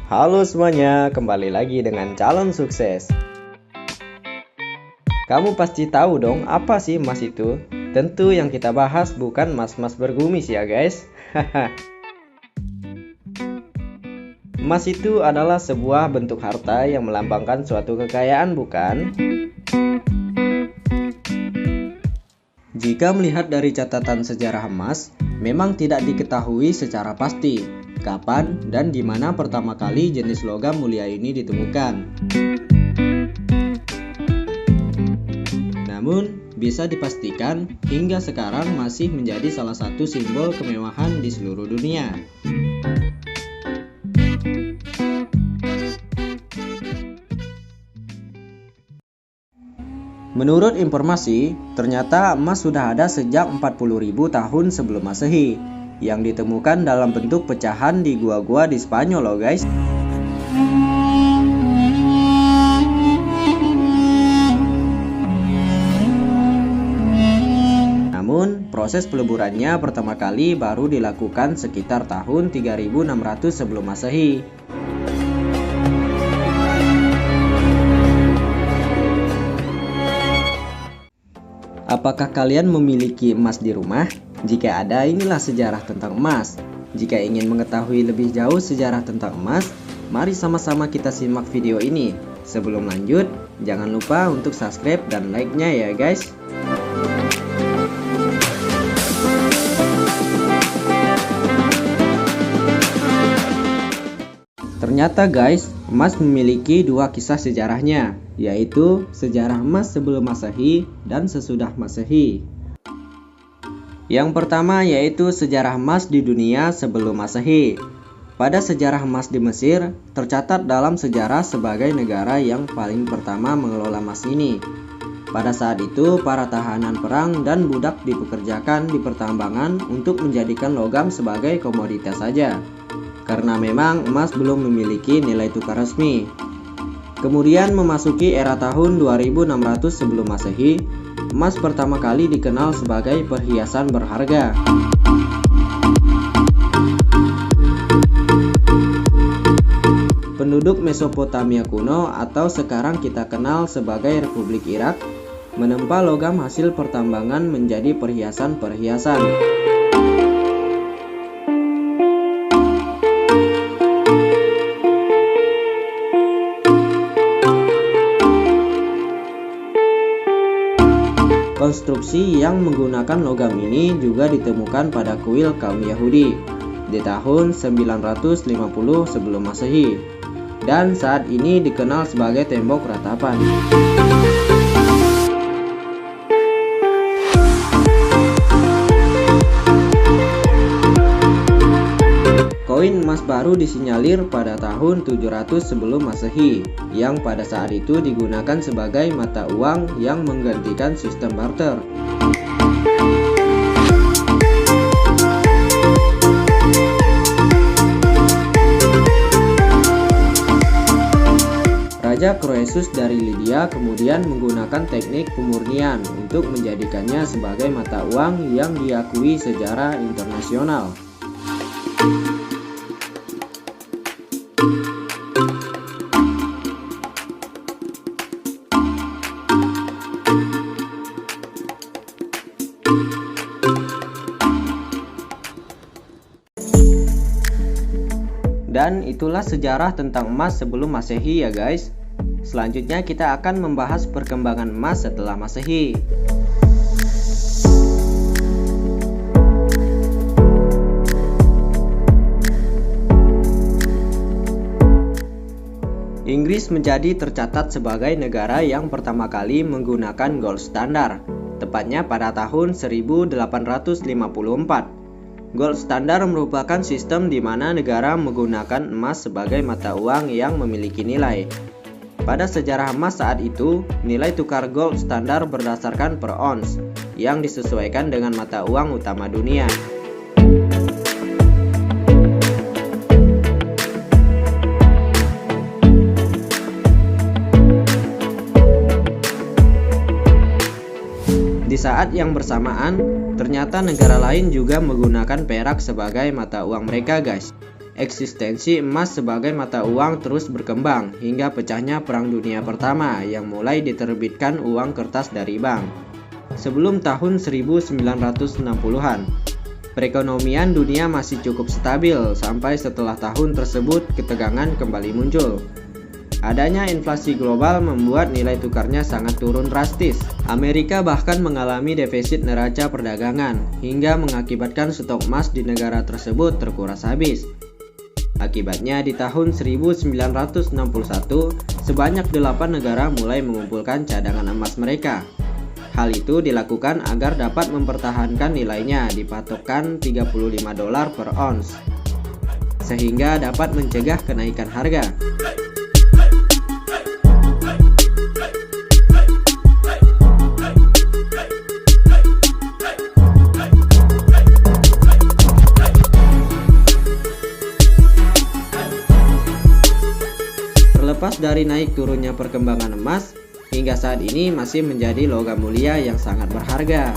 Halo semuanya, kembali lagi dengan Calon Sukses. Kamu pasti tahu dong apa sih emas itu? Tentu yang kita bahas bukan emas-emas bergumis ya guys. Emas itu adalah sebuah bentuk harta yang melambangkan suatu kekayaan, bukan? Jika melihat dari catatan sejarah emas, memang tidak diketahui secara pasti kapan dan di mana pertama kali jenis logam mulia ini ditemukan. Namun, bisa dipastikan hingga sekarang masih menjadi salah satu simbol kemewahan di seluruh dunia. Menurut informasi, ternyata emas sudah ada sejak 40.000 tahun sebelum Masehi, yang ditemukan dalam bentuk pecahan di gua-gua di Spanyol loh guys. Namun, proses peleburannya pertama kali baru dilakukan sekitar tahun 3600 sebelum Masehi. Apakah kalian memiliki emas di rumah? Jika ada, inilah sejarah tentang emas. Jika ingin mengetahui lebih jauh sejarah tentang emas, mari sama-sama kita simak video ini. Sebelum lanjut, jangan lupa untuk subscribe dan like-nya ya guys. Ternyata guys, emas memiliki dua kisah sejarahnya, yaitu sejarah emas sebelum Masehi dan sesudah Masehi. Yang pertama yaitu sejarah emas di dunia sebelum Masehi. Pada sejarah emas di Mesir, tercatat dalam sejarah sebagai negara yang paling pertama mengelola emas ini. Pada saat itu, para tahanan perang dan budak dipekerjakan di pertambangan untuk menjadikan logam sebagai komoditas saja, karena memang emas belum memiliki nilai tukar resmi. Kemudian memasuki era tahun 2600 sebelum Masehi, emas pertama kali dikenal sebagai perhiasan berharga. Penduduk Mesopotamia kuno atau sekarang kita kenal sebagai Republik Irak menempa logam hasil pertambangan menjadi perhiasan-perhiasan. Konstruksi yang menggunakan logam ini juga ditemukan pada kuil kaum Yahudi di tahun 950 sebelum Masehi, dan saat ini dikenal sebagai tembok ratapan. Koin emas baru disinyalir pada tahun 700 sebelum Masehi, yang pada saat itu digunakan sebagai mata uang yang menggantikan sistem barter. Raja Croesus dari Lydia kemudian menggunakan teknik pemurnian untuk menjadikannya sebagai mata uang yang diakui secara internasional. Dan itulah sejarah tentang emas sebelum Masehi ya guys. Selanjutnya kita akan membahas perkembangan emas setelah Masehi. Inggris menjadi tercatat sebagai negara yang pertama kali menggunakan gold standar, tepatnya pada tahun 1854. Gold standar merupakan sistem di mana negara menggunakan emas sebagai mata uang yang memiliki nilai. Pada sejarah emas saat itu, nilai tukar gold standar berdasarkan per ons, yang disesuaikan dengan mata uang utama dunia. Di saat yang bersamaan, ternyata negara lain juga menggunakan perak sebagai mata uang mereka guys. Eksistensi emas sebagai mata uang terus berkembang hingga pecahnya Perang Dunia Pertama yang mulai diterbitkan uang kertas dari bank. Sebelum tahun 1960-an, perekonomian dunia masih cukup stabil sampai setelah tahun tersebut ketegangan kembali muncul. Adanya inflasi global membuat nilai tukarnya sangat turun drastis. Amerika bahkan mengalami defisit neraca perdagangan hingga mengakibatkan stok emas di negara tersebut terkuras habis. Akibatnya di tahun 1961, sebanyak 8 negara mulai mengumpulkan cadangan emas mereka. Hal itu dilakukan agar dapat mempertahankan nilainya dipatokkan $35 per ons, sehingga dapat mencegah kenaikan harga. Terlepas dari naik turunnya perkembangan emas, hingga saat ini masih menjadi logam mulia yang sangat berharga.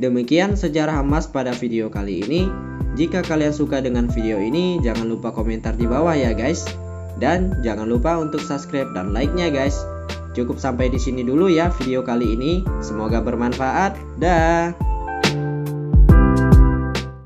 Demikian sejarah emas pada video kali ini. Jika kalian suka dengan video ini, jangan lupa komentar di bawah ya guys. Dan jangan lupa untuk subscribe dan like-nya guys. Cukup sampai di sini dulu ya video kali ini. Semoga bermanfaat. Dah.